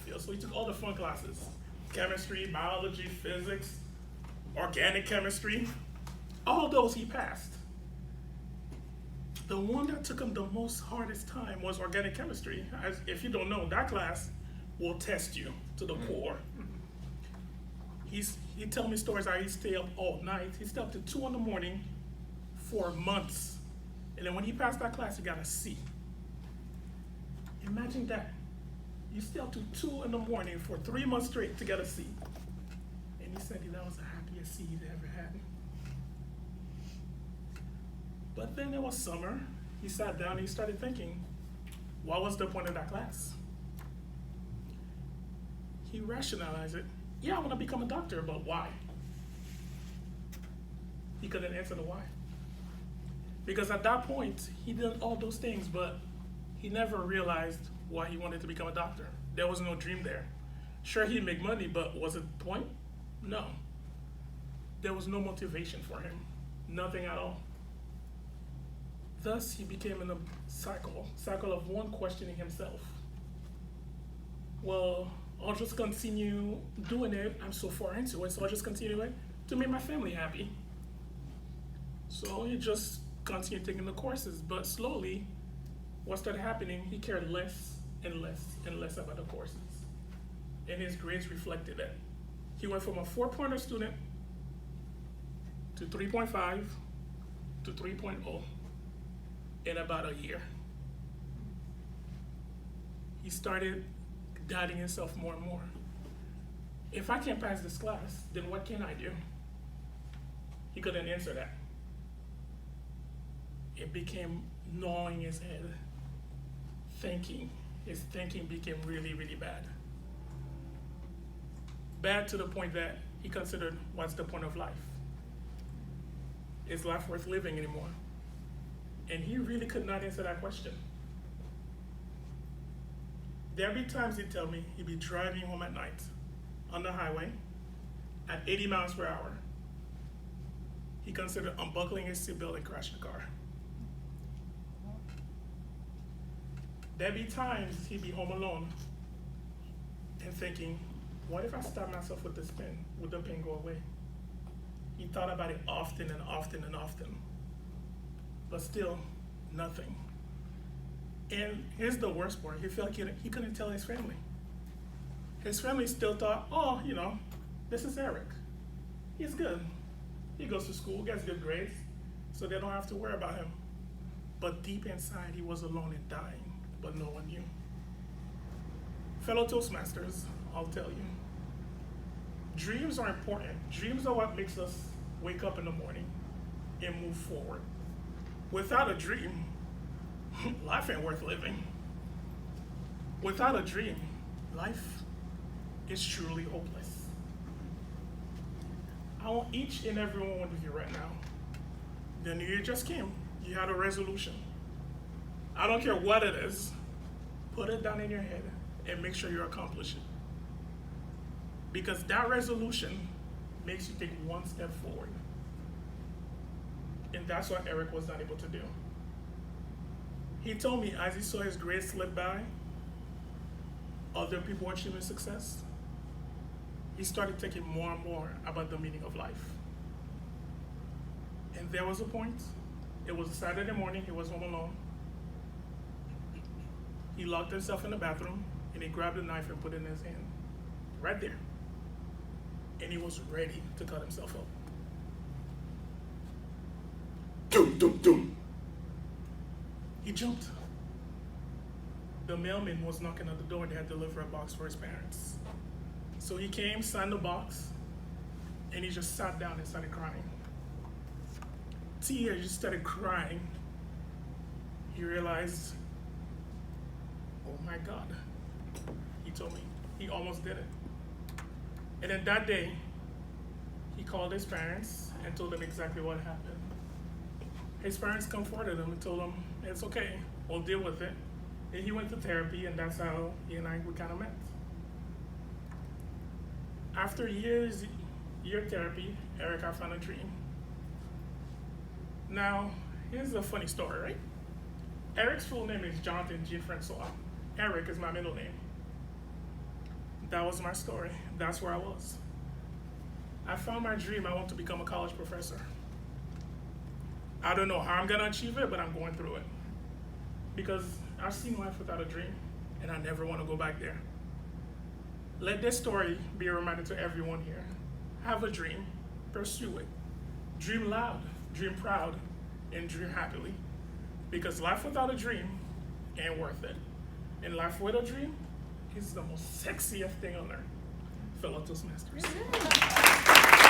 field. So he took all the fun classes: chemistry, biology, physics, organic chemistry. All those he passed. The one that took him the most hardest time was organic chemistry. As if you don't know, that class will test you to the core. He tell me stories how he stay up all night. He stay up to 2 in the morning for months. And then when he passed that class, he got a C. Imagine that. You stay up to 2 in the morning for 3 months straight to get a C. And he said that was the happiest C he'd ever had. But then it was summer. He sat down and he started thinking, what was the point of that class? He rationalized it. Yeah, I want to become a doctor, but why? He couldn't answer the why. Because at that point, he did all those things, but he never realized why he wanted to become a doctor. There was no dream there. Sure, he'd make money, but was it the point? No. There was no motivation for him. Nothing at all. Thus, he became in a cycle of one questioning himself. Well, I'll just continue doing it. I'm so far into it, so I'll just continue it to make my family happy. So he just continued taking the courses, but slowly, what started happening, he cared less and less and less about the courses. And his grades reflected that. He went from a 4-pointer student to 3.5 to 3.0 in about a year. He started doubting himself more and more. If I can't pass this class, then what can I do? He couldn't answer that. It became gnawing his head, thinking. His thinking became really, really bad. Bad to the point that he considered, what's the point of life? Is life worth living anymore? And he really could not answer that question. There'd be times he'd tell me he'd be driving home at night on the highway at 80 miles per hour. He considered unbuckling his seatbelt and crashing the car. There'd be times he'd be home alone and thinking, what if I stab myself with this pen? Would the pain go away? He thought about it often and often and often, but still nothing. And here's the worst part, he felt like he couldn't tell his family. His family still thought, oh, this is Eric. He's good. He goes to school, gets good grades, so they don't have to worry about him. But deep inside, he was alone and dying, but no one knew. Fellow Toastmasters, I'll tell you, dreams are important. Dreams are what makes us wake up in the morning and move forward. Without a dream, life ain't worth living. Without a dream, life is truly hopeless. I want each and every one of you right now, the new year just came, you had a resolution. I don't care what it is, put it down in your head and make sure you accomplish it. Because that resolution makes you take one step forward. And that's what Eric was not able to do. He told me as he saw his grades slip by, other people achieving success, he started thinking more and more about the meaning of life. And there was a point, it was a Saturday morning, he was home alone. He locked himself in the bathroom and he grabbed a knife and put it in his hand, right there. And he was ready to cut himself up. Doom, doom, doom. He jumped. The mailman was knocking at the door and they had to deliver a box for his parents. So he came, signed the box, and he just sat down and started crying. Tears just started crying. He realized, oh my God, he told me, he almost did it. And then that day, he called his parents and told them exactly what happened. His parents comforted him and told him, it's okay, we'll deal with it. And he went to therapy, and that's how he and we kind of met. After year therapy, Eric, I found a dream. Now, here's a funny story, right? Eric's full name is Jonathan G. Francois. Eric is my middle name. that was my story. That's where I was. I found my dream. I want to become a college professor. I don't know how I'm gonna achieve it, but I'm going through it. Because I've seen life without a dream, and I never want to go back there. Let this story be a reminder to everyone here. Have a dream, pursue it. Dream loud, dream proud, and dream happily. Because life without a dream ain't worth it. And life with a dream is the most sexiest thing on earth. Fellow Toastmasters.